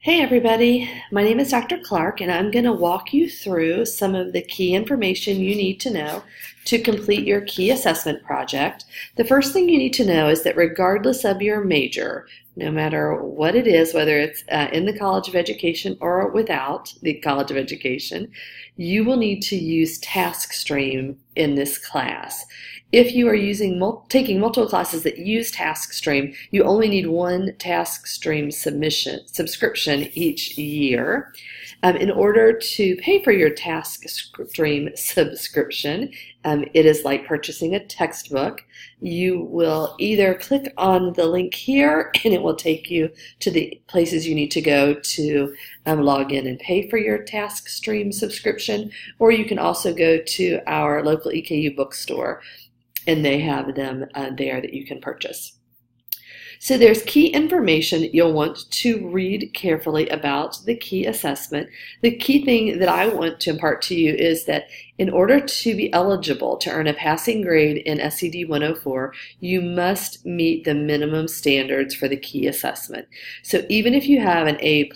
Hey everybody, my name is Dr. Clark and I'm going to walk you through some of the key information you need to know to complete your key assessment project. The first thing you need to know is that regardless of your major, no matter what it is, whether it's in the College of Education or without the College of Education, you will need to use TaskStream in this class. If you are taking multiple classes that use TaskStream, you only need one TaskStream subscription each year. In order to pay for your TaskStream subscription, it is like purchasing a textbook. You will either click on the link here and it will take you to the places you need to go to log in and pay for your TaskStream subscription, or you can also go to our local EKU bookstore and they have them there that you can purchase. So there's key information that you'll want to read carefully about the key assessment. The key thing that I want to impart to you is that in order to be eligible to earn a passing grade in SED 104, you must meet the minimum standards for the key assessment. So even if you have an A+++++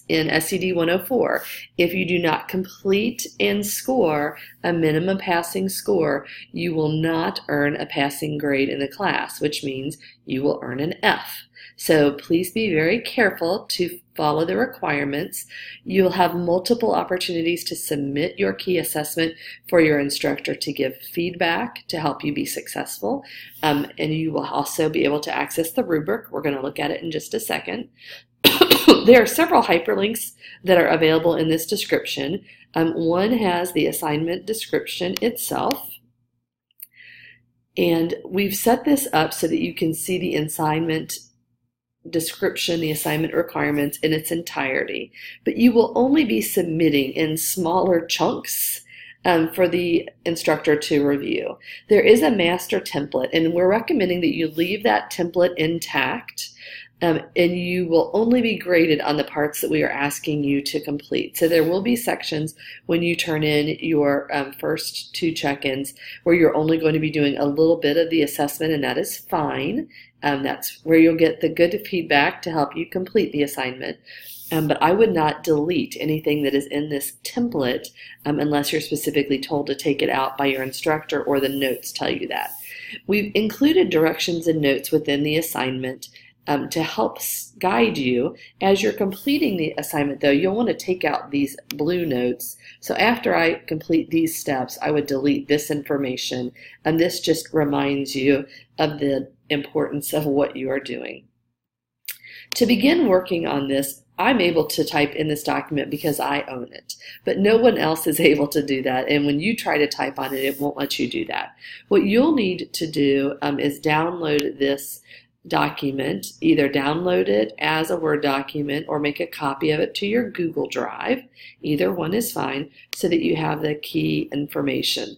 in SED 104, if you do not complete and score a minimum passing score, you will not earn a passing grade in the class, which means you will earn an F. So please be very careful to follow the requirements. You'll have multiple opportunities to submit your key assessment for your instructor to give feedback to help you be successful. And you will also be able to access the rubric. We're going to look at it in just a second. There are several hyperlinks that are available in this description. One has the assignment description itself. And we've set this up so that you can see the assignment description, the assignment requirements in its entirety. But you will only be submitting in smaller chunks for the instructor to review. There is a master template, and we're recommending that you leave that template intact. And you will only be graded on the parts that we are asking you to complete. So there will be sections when you turn in your first two check-ins where you're only going to be doing a little bit of the assessment, and that is fine. That's where you'll get the good feedback to help you complete the assignment. But I would not delete anything that is in this template unless you're specifically told to take it out by your instructor or the notes tell you that. We've included directions and notes within the assignment to help guide you. As you're completing the assignment, though, you'll want to take out these blue notes. So after I complete these steps, I would delete this information, and this just reminds you of the importance of what you are doing. To begin working on this, I'm able to type in this document because I own it, but no one else is able to do that, and when you try to type on it, it won't let you do that. What you'll need to do is download this document, either download it as a Word document or make a copy of it to your Google Drive. Either one is fine, so that you have the key information.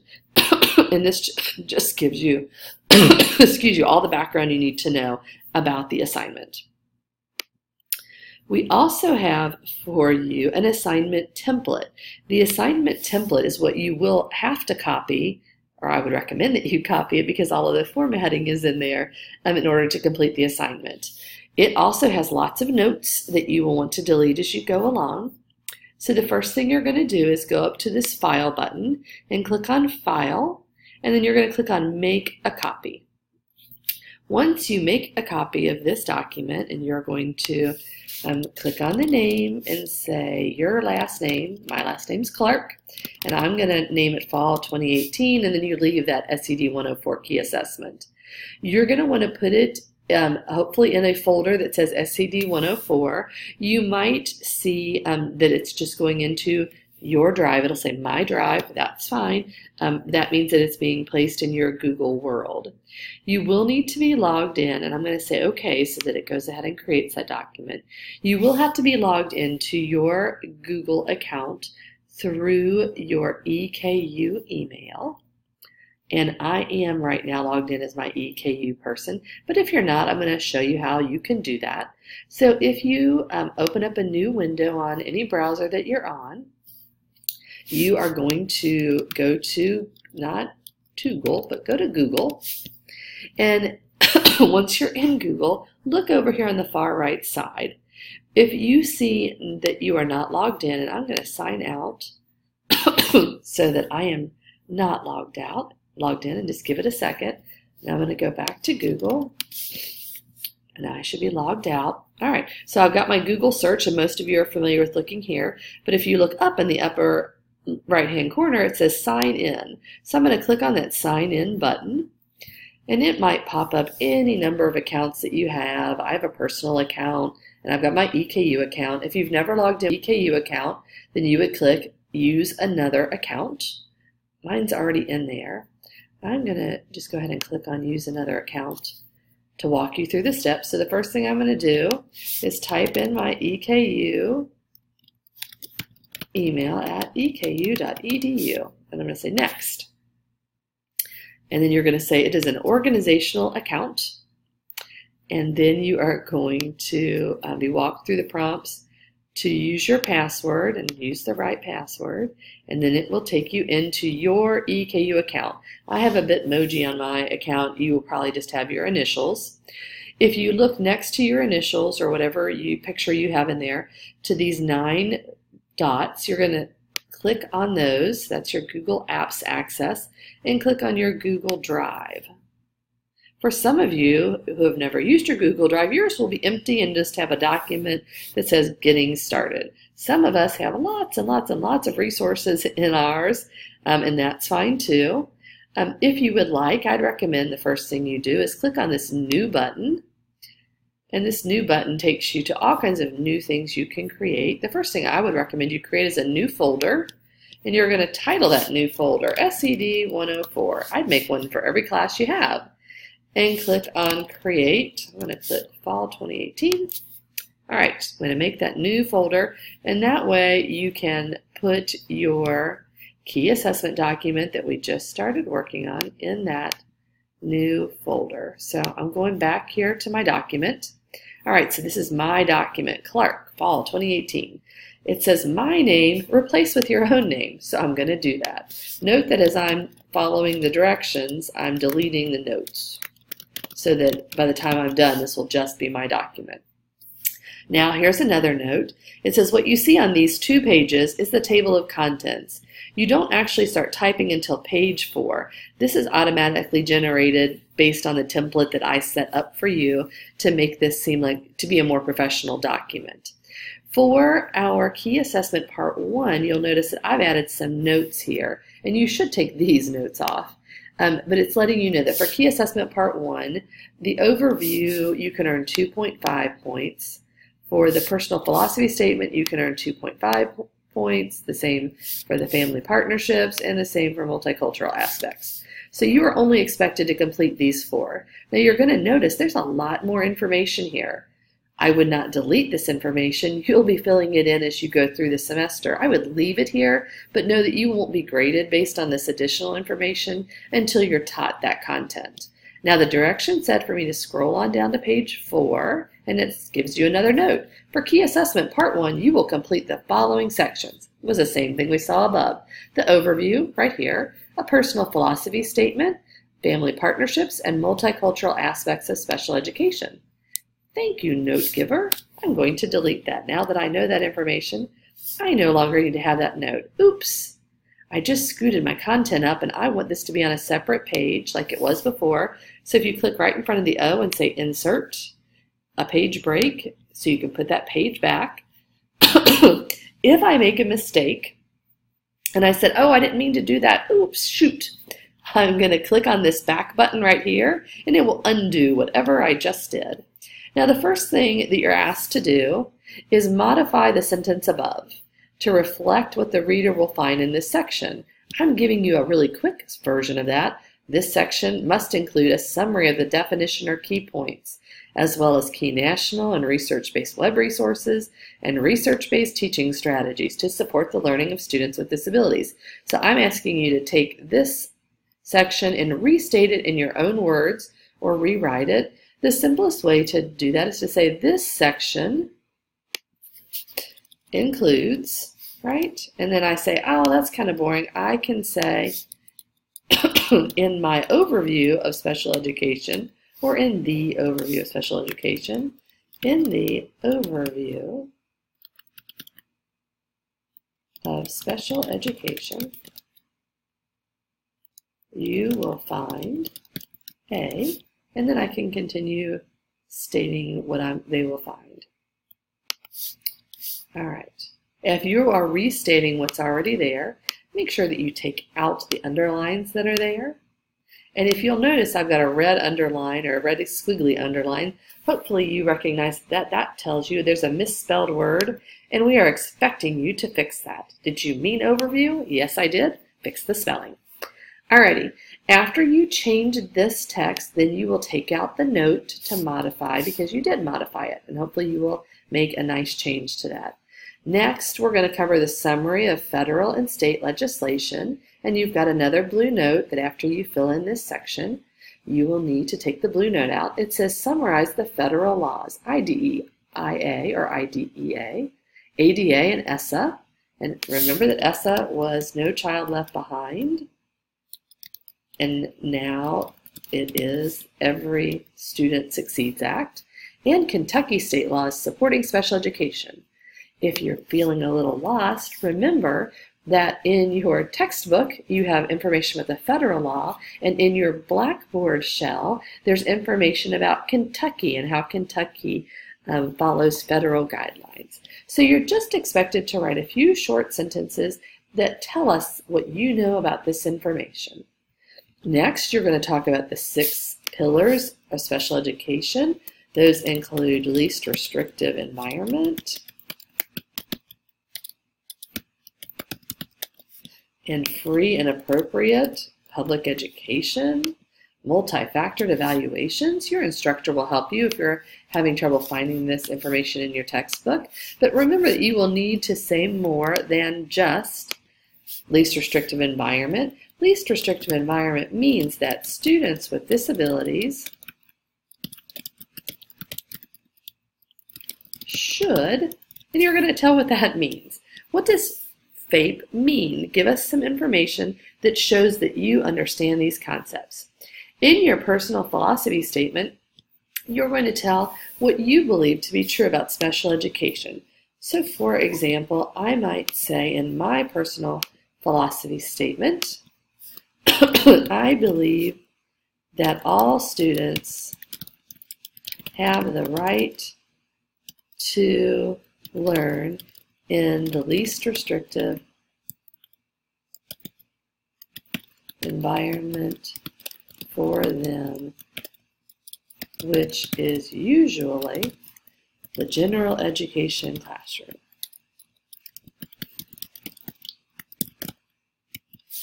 And this just gives you, excuse you, all the background you need to know about the assignment. We also have for you an assignment template. The assignment template is what you will have to copy, or I would recommend that you copy it because all of the formatting is in there in order to complete the assignment. It also has lots of notes that you will want to delete as you go along. So the first thing you're going to do is go up to this File button and click on File, and then you're going to click on Make a Copy. Once you make a copy of this document, and you're going to click on the name and say your last name. My last name's Clark, and I'm going to name it Fall 2018, and then you leave that SED 104 key assessment. You're going to want to put it hopefully in a folder that says SED 104. You might see that it's just going into your drive. It'll say My Drive. That's fine. That means that it's being placed in your Google World. You will need to be logged in, and I'm going to say OK so that it goes ahead and creates that document. You will have to be logged into your Google account through your EKU email. And I am right now logged in as my EKU person, but if you're not, I'm going to show you how you can do that. So if you open up a new window on any browser that you're on, you are going to go to, not Google, but go to Google. And once you're in Google, look over here on the far right side. If you see that you are not logged in, and I'm going to sign out so that I am not logged in, and just give it a second. Now I'm going to go back to Google, and I should be logged out. All right, so I've got my Google search, and most of you are familiar with looking here. But if you look up in the upper right-hand corner, it says sign in. So I'm going to click on that sign in button, and it might pop up any number of accounts that you have. I have a personal account, and I've got my EKU account. If you've never logged in EKU account, then you would click use another account. Mine's already in there. I'm going to just go ahead and click on use another account to walk you through the steps. So the first thing I'm going to do is type in my EKU email at eku.edu, and I'm going to say next. And then you're going to say it is an organizational account, and then you are going to be walked through the prompts to use your password and use the right password, and then it will take you into your EKU account. I have a Bitmoji on my account. You will probably just have your initials. If you look next to your initials or whatever picture you have in there to these 9 dots, you're going to click on those. That's your Google Apps access, and click on your Google Drive. For some of you who have never used your Google Drive, yours will be empty and just have a document that says getting started. Some of us have lots and lots and lots of resources in ours, and that's fine too. If you would like, I'd recommend the first thing you do is click on this new button. And this new button takes you to all kinds of new things you can create. The first thing I would recommend you create is a new folder. And you're going to title that new folder SED 104. I'd make one for every class you have. And click on Create. I'm going to click Fall 2018. All right, I'm going to make that new folder, and that way you can put your key assessment document that we just started working on in that new folder. So I'm going back here to my document. All right, so this is my document, Clark, Fall 2018. It says my name, replace with your own name, so I'm going to do that. Note that as I'm following the directions, I'm deleting the notes, so that by the time I'm done, this will just be my document. Now, here's another note. It says what you see on these 2 pages is the table of contents. You don't actually start typing until page 4. This is automatically generated based on the template that I set up for you to make this seem like to be a more professional document. For our key assessment part 1, you'll notice that I've added some notes here, and you should take these notes off. But it's letting you know that for key assessment part 1, the overview, you can earn 2.5 points. For the personal philosophy statement, you can earn 2.5 points, the same for the family partnerships, and the same for multicultural aspects. So you are only expected to complete these 4. Now you're going to notice there's a lot more information here. I would not delete this information. You'll be filling it in as you go through the semester. I would leave it here, but know that you won't be graded based on this additional information until you're taught that content. Now the direction said for me to scroll on down to page 4, and it gives you another note. For key assessment part 1, you will complete the following sections. It was the same thing we saw above. The overview right here, a personal philosophy statement, family partnerships, and multicultural aspects of special education. Thank you, note giver. I'm going to delete that. Now that I know that information, I no longer need to have that note. Oops, I just scooted my content up, and I want this to be on a separate page like it was before. So if you click right in front of the O and say Insert, a page break, so you can put that page back. If I make a mistake, and I said, oh, I didn't mean to do that, oops, shoot, I'm going to click on this back button right here, and it will undo whatever I just did. Now, the first thing that you're asked to do is modify the sentence above to reflect what the reader will find in this section. I'm giving you a really quick version of that. This section must include a summary of the definition or key points, as well as key national and research-based web resources and research-based teaching strategies to support the learning of students with disabilities. So I'm asking you to take this section and restate it in your own words or rewrite it. The simplest way to do that is to say this section includes, right? And then I say, oh, that's kind of boring. I can say in my overview of special education, or in the overview of special education, In the overview of special education, you will find A, and then I can continue stating what they will find. All right. If you are restating what's already there, make sure that you take out the underlines that are there. And if you'll notice, I've got a red underline or a red squiggly underline. Hopefully you recognize that that tells you there's a misspelled word, and we are expecting you to fix that. Did you mean overview? Yes, I did. Fix the spelling. Alrighty, after you change this text, then you will take out the note to modify because you did modify it, and hopefully you will make a nice change to that. Next, we're going to cover the summary of federal and state legislation, and you've got another blue note that after you fill in this section, you will need to take the blue note out. It says summarize the federal laws, IDEIA or IDEA, ADA, and ESSA. And remember that ESSA was No Child Left Behind, and now it is Every Student Succeeds Act, and Kentucky state laws supporting special education. If you're feeling a little lost, remember that in your textbook you have information about the federal law, and in your Blackboard shell there's information about Kentucky and how Kentucky follows federal guidelines. So you're just expected to write a few short sentences that tell us what you know about this information. Next, you're going to talk about the 6 pillars of special education. Those include least restrictive environment, and free and appropriate public education, multi-factored evaluations. Your instructor will help you if you're having trouble finding this information in your textbook. But remember that you will need to say more than just least restrictive environment. Least restrictive environment means that students with disabilities should, and you're going to tell what that means. What does FAPE mean? Give us some information that shows that you understand these concepts. In your personal philosophy statement, you're going to tell what you believe to be true about special education. So for example, I might say in my personal philosophy statement, I believe that all students have the right to learn in the least restrictive environment for them, which is usually the general education classroom.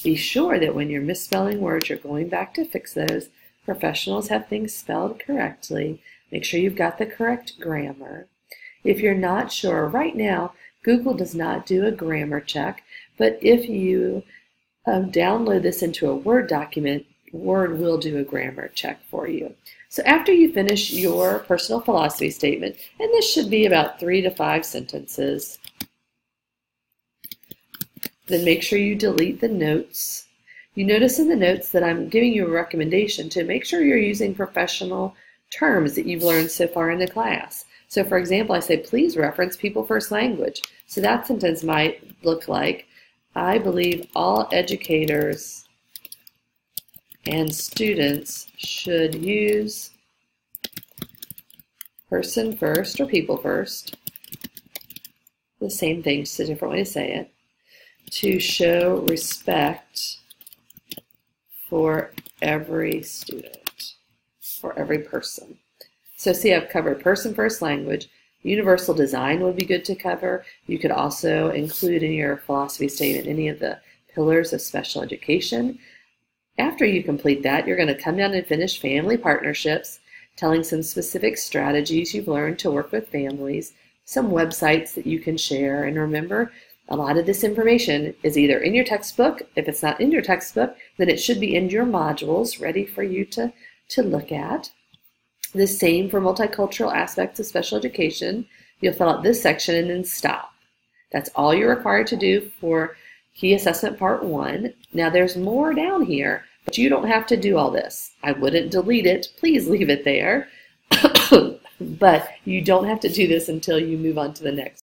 Be sure that when you're misspelling words, you're going back to fix those. Professionals have things spelled correctly. Make sure you've got the correct grammar. If you're not sure, right now, Google does not do a grammar check, but if you download this into a Word document, Word will do a grammar check for you. So after you finish your personal philosophy statement, and this should be about 3 to 5 sentences, then make sure you delete the notes. You notice in the notes that I'm giving you a recommendation to make sure you're using professional terms that you've learned so far in the class. So for example, I say, please reference people first language. So that sentence might look like, I believe all educators and students should use person first or people first, the same thing, just a different way to say it, to show respect for every student, for every person. So see, I've covered person first language. Universal design would be good to cover. You could also include in your philosophy statement any of the pillars of special education. After you complete that, you're going to come down and finish family partnerships, telling some specific strategies you've learned to work with families, some websites that you can share, and remember, a lot of this information is either in your textbook. If it's not in your textbook, then it should be in your modules ready for you to look at. The same for multicultural aspects of special education. You'll fill out this section and then stop. That's all you're required to do for Key Assessment Part 1. Now there's more down here, but you don't have to do all this. I wouldn't delete it. Please leave it there. but you don't have to do this until you move on to the next